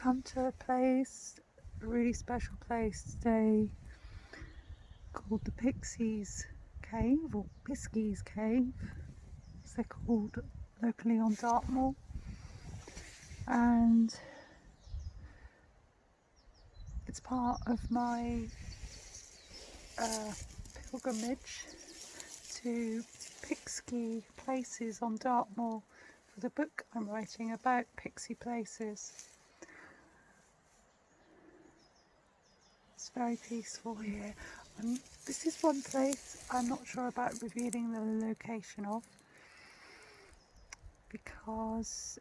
come to a really special place today called the Pixies Cave, or Piskies Cave as they're called locally on Dartmoor, and it's part of my pilgrimage to pixie places on Dartmoor for the book I'm writing about pixie places. It's very peaceful here. This is one place I'm not sure about revealing the location of, because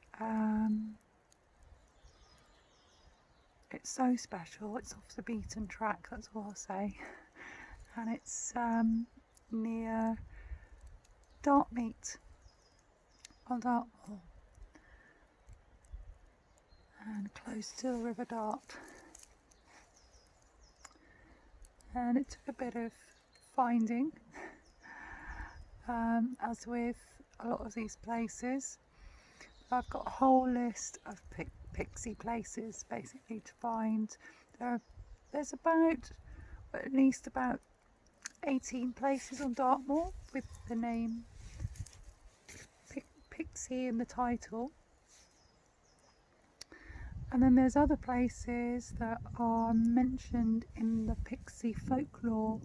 it's so special. It's off the beaten track, that's all I'll say. And it's near Dartmeet on Dartmoor and close to the River Dart. And it took a bit of finding, as with a lot of these places. I've got a whole list of pixie places basically to find. There's at least about 18 places on Dartmoor with the name Pixie in the title. And then there's other places that are mentioned in the pixie folklore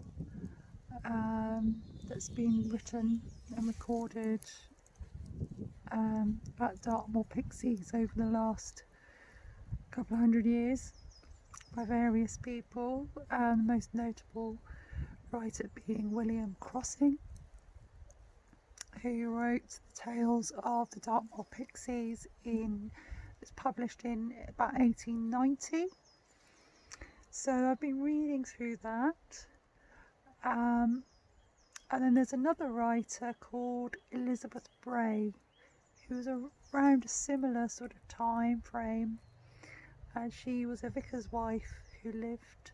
that's been written and recorded about Dartmoor Pixies over the last couple of hundred years by various people, the most notable writer being William Crossing, who wrote the tales of the Dartmoor Pixies it's published in about 1890. So I've been reading through that. And then there's another writer called Elizabeth Bray, who was around a similar sort of time frame. And she was a vicar's wife who lived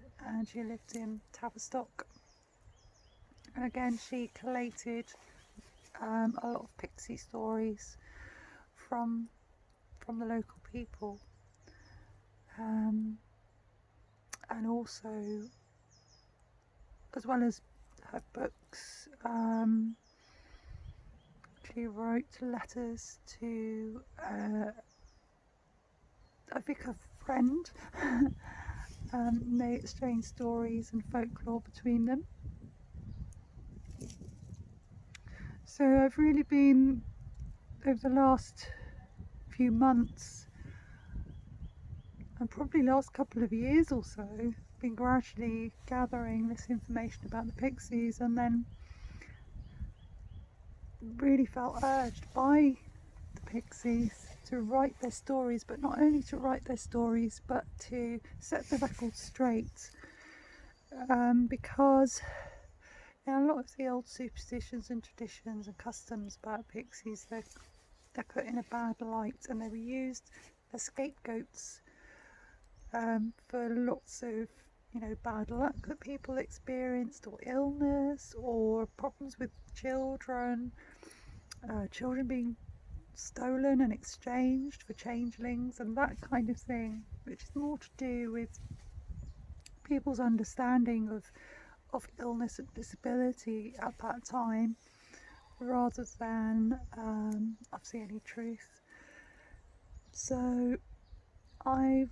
in Tavistock. And again, she collated a lot of pixie stories from the local people, and also, as well as her books, she wrote letters to a vicar friend. They exchanged stories and folklore between them. So I've really been, over the last few months and probably last couple of years or so, been gradually gathering this information about the pixies, and then really felt urged by the pixies to write their stories, but not only to write their stories but to set the record straight, because a lot of the old superstitions and traditions and customs about pixies, they're put in a bad light, and they were used as scapegoats for lots of bad luck that people experienced, or illness, or problems with children being stolen and exchanged for changelings and that kind of thing, which is more to do with people's understanding of illness and disability at that time, rather than obviously any truth. So I've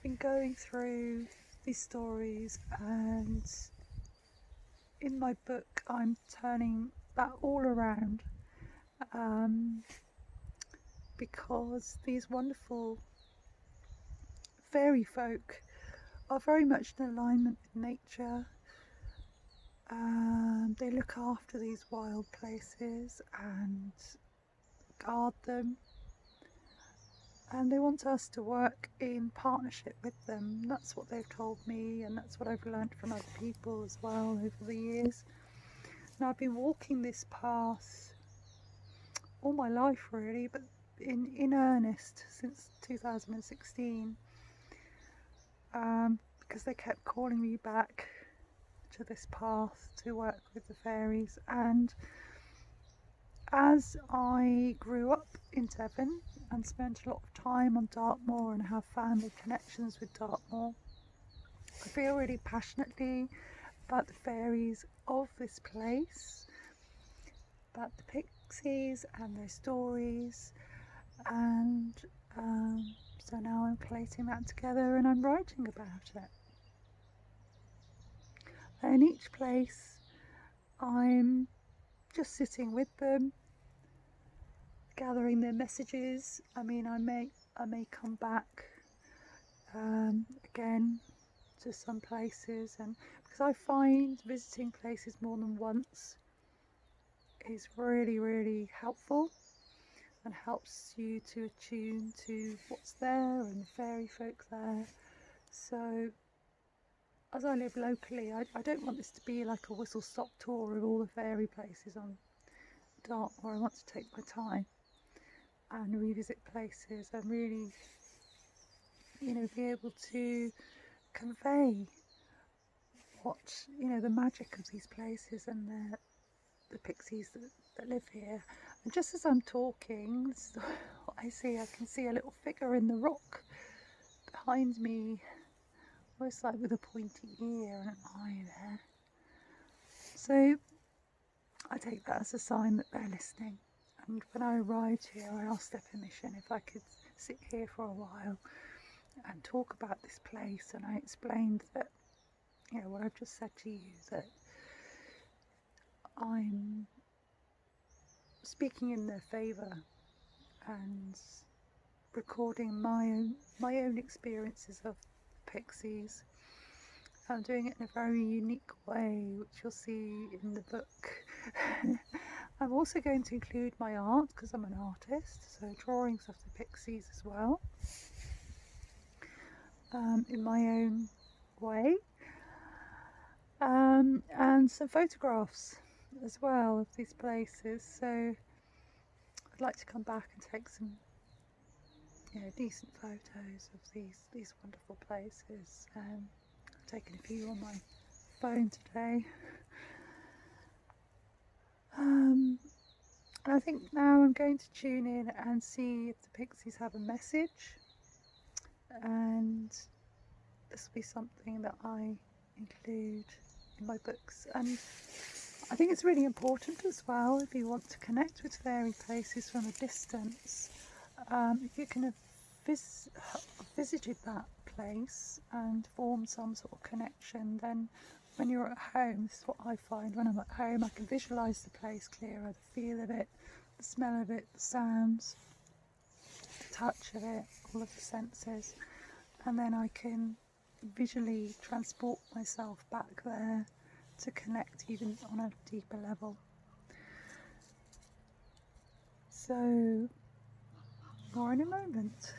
been going through these stories, and in my book I'm turning that all around, because these wonderful fairy folk are very much in alignment with nature. They look after these wild places and guard them, and they want us to work in partnership with them. That's what they've told me, and that's what I've learned from other people as well over the years. And I've been walking this path all my life really, but in earnest since 2016, because they kept calling me back to this path to work with the fairies. And as I grew up in Devon and spent a lot of time on Dartmoor and have family connections with Dartmoor. I feel really passionately about the fairies of this place, about the pixies and their stories, and so now I'm collating that together and I'm writing about it. And in each place I'm just sitting with them, gathering their messages. I mean, I may come back again to some places, and because I find visiting places more than once is really, really helpful and helps you to attune to what's there and the fairy folk there. So as I live locally, I don't want this to be like a whistle-stop tour of all the fairy places on Dartmoor. I want to take my time and revisit places and really, be able to convey what, the magic of these places and the pixies that live here. And just as I'm talking, this is what I see. I can see a little figure in the rock behind me, almost like with a pointy ear and an eye there. So I take that as a sign that they're listening. And when I arrived here, I asked their permission if I could sit here for a while and talk about this place. And I explained that, what I've just said to you, that I'm speaking in their favour and recording my own experiences of pixies. I'm doing it in a very unique way, which you'll see in the book. I'm also going to include my art because I'm an artist, so drawings of the pixies as well, in my own way, and some photographs as well of these places. So I'd like to come back and take some decent photos of these wonderful places. I've taken a few on my phone today. And I think now I'm going to tune in and see if the pixies have a message, and this will be something that I include in my books. And I think it's really important as well, if you want to connect with fairy places from a distance, if you can have visited that place and form some sort of connection, then when you're at home, this is what I find, when I'm at home I can visualise the place clearer, the feel of it, the smell of it, the sounds, the touch of it, all of the senses, and then I can visually transport myself back there to connect even on a deeper level. So, more in a moment.